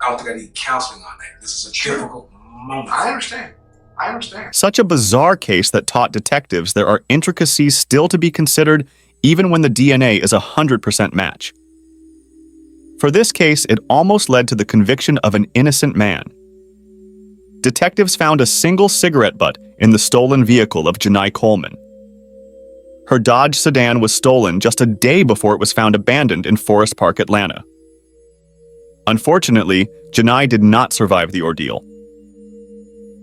I don't think I need counseling on that. This is a difficult moment. I understand. Such a bizarre case that taught detectives there are intricacies still to be considered even when the DNA is a 100% match. For this case, it almost led to the conviction of an innocent man. Detectives found a single cigarette butt in the stolen vehicle of Janai Coleman. Her Dodge sedan was stolen just a day before it was found abandoned in Forest Park, Atlanta. Unfortunately, Janai did not survive the ordeal.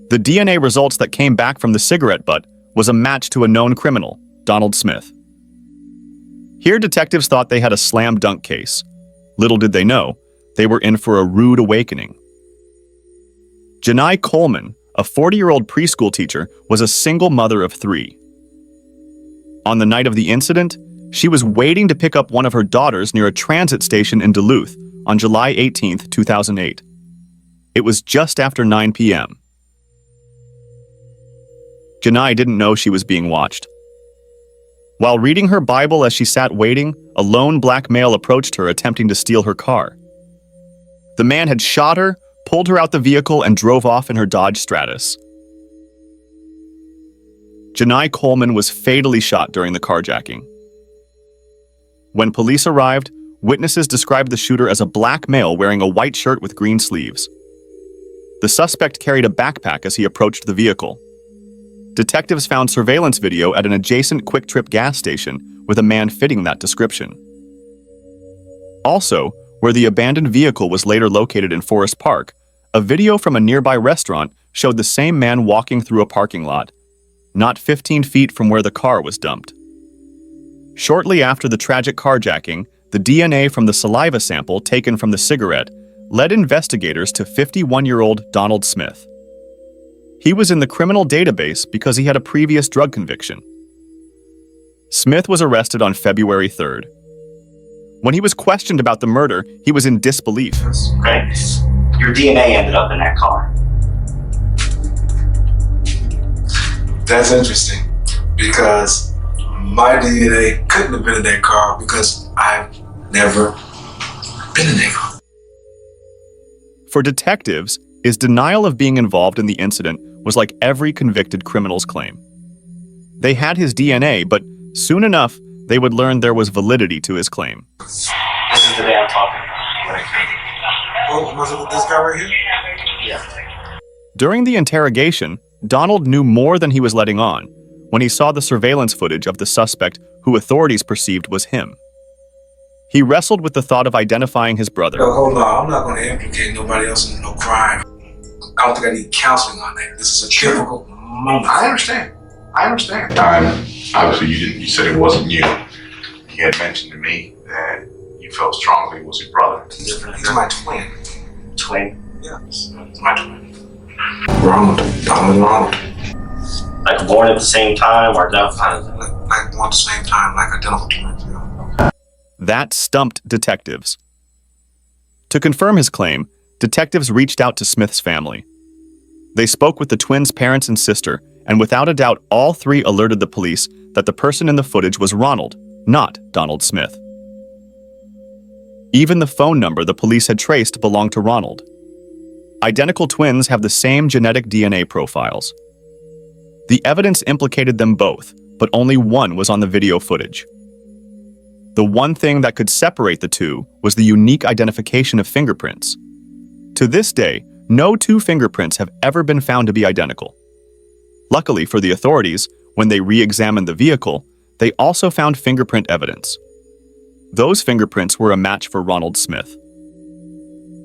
The DNA results that came back from the cigarette butt was a match to a known criminal, Donald Smith. Here, detectives thought they had a slam dunk case. Little did they know, they were in for a rude awakening. Janai Coleman, a 40-year-old preschool teacher, was a single mother of 3. On the night of the incident, she was waiting to pick up one of her daughters near a transit station in Duluth on July 18, 2008. It was just after 9 p.m. Janai didn't know she was being watched. While reading her Bible as she sat waiting, a lone black male approached her attempting to steal her car. The man had shot her, pulled her out the vehicle, and drove off in her Dodge Stratus. Janai Coleman was fatally shot during the carjacking. When police arrived, witnesses described the shooter as a black male wearing a white shirt with green sleeves. The suspect carried a backpack as he approached the vehicle. Detectives found surveillance video at an adjacent Quick Trip gas station with a man fitting that description. Also, where the abandoned vehicle was later located in Forest Park, a video from a nearby restaurant showed the same man walking through a parking lot, not 15 feet from where the car was dumped. Shortly after the tragic carjacking, the DNA from the saliva sample taken from the cigarette led investigators to 51-year-old Donald Smith. He was in the criminal database because he had a previous drug conviction. Smith was arrested on February 3rd. When he was questioned about the murder, he was in disbelief. Okay, your DNA ended up in that car. That's interesting because my DNA couldn't have been in that car because I've never been in that car. For detectives, his denial of being involved in the incident was like every convicted criminal's claim. They had his DNA, but soon enough, they would learn there was validity to his claim. This is the day I'm talking about. Oh, was it this guy right here? Yeah. During the interrogation, Donald knew more than he was letting on when he saw the surveillance footage of the suspect who authorities perceived was him. He wrestled with the thought of identifying his brother. No, hold on. I'm not going to implicate nobody else in no crime. I don't think I need counseling on that. This is a difficult moment. I understand. Obviously, you said it wasn't you. You had mentioned to me that you felt strongly it was your brother. He's my twin. Twin? Yeah, it's my twin. Ronald. Donald Ronald. Like born at the same time or identified? Like born at the same time, like identical twins. Yeah. That stumped detectives. To confirm his claim, detectives reached out to Smith's family. They spoke with the twins' parents and sister, and without a doubt, all 3 alerted the police that the person in the footage was Ronald, not Donald Smith. Even the phone number the police had traced belonged to Ronald. Identical twins have the same genetic DNA profiles. The evidence implicated them both, but only one was on the video footage. The one thing that could separate the two was the unique identification of fingerprints. To this day, no 2 fingerprints have ever been found to be identical. Luckily for the authorities, when they re-examined the vehicle, they also found fingerprint evidence. Those fingerprints were a match for Ronald Smith.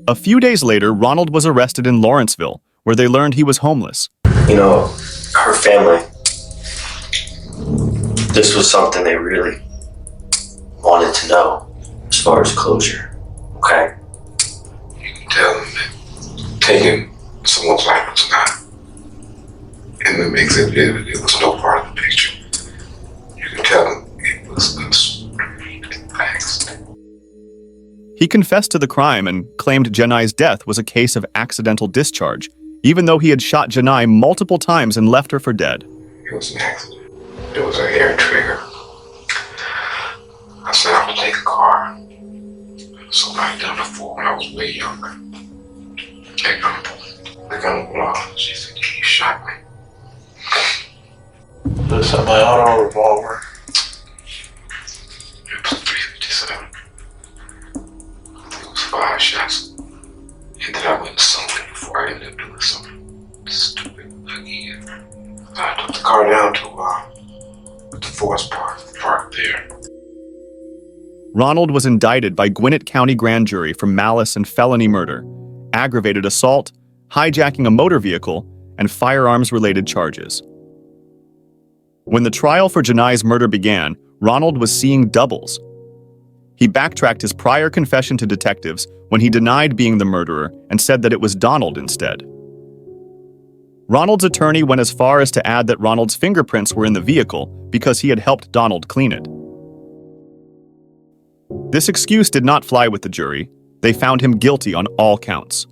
A few days later, Ronald was arrested in Lawrenceville, where they learned he was homeless. You know, her family, this was something they really wanted to know as far as closure, okay? You can tell them that taking someone's life was not in the mix. It was no part of the picture. You can tell them it was facts. He confessed to the crime and claimed Janai's death was a case of accidental discharge, even though he had shot Janai multiple times and left her for dead. It was an accident. It was a hair trigger. I set out to take a car. Somebody done before when I was way younger. They're gonna blow. She said, "You shot me." This is my auto revolver. It was 357. It was 5 shots. And then I went somewhere before I ended up doing something stupid again. I took the car down to the Forest Park there. Ronald was indicted by Gwinnett County Grand Jury for malice and felony murder, aggravated assault, hijacking a motor vehicle, and firearms-related charges. When the trial for Janai's murder began, Ronald was seeing doubles. He backtracked his prior confession to detectives when he denied being the murderer and said that it was Donald instead. Ronald's attorney went as far as to add that Ronald's fingerprints were in the vehicle because he had helped Donald clean it. This excuse did not fly with the jury. They found him guilty on all counts.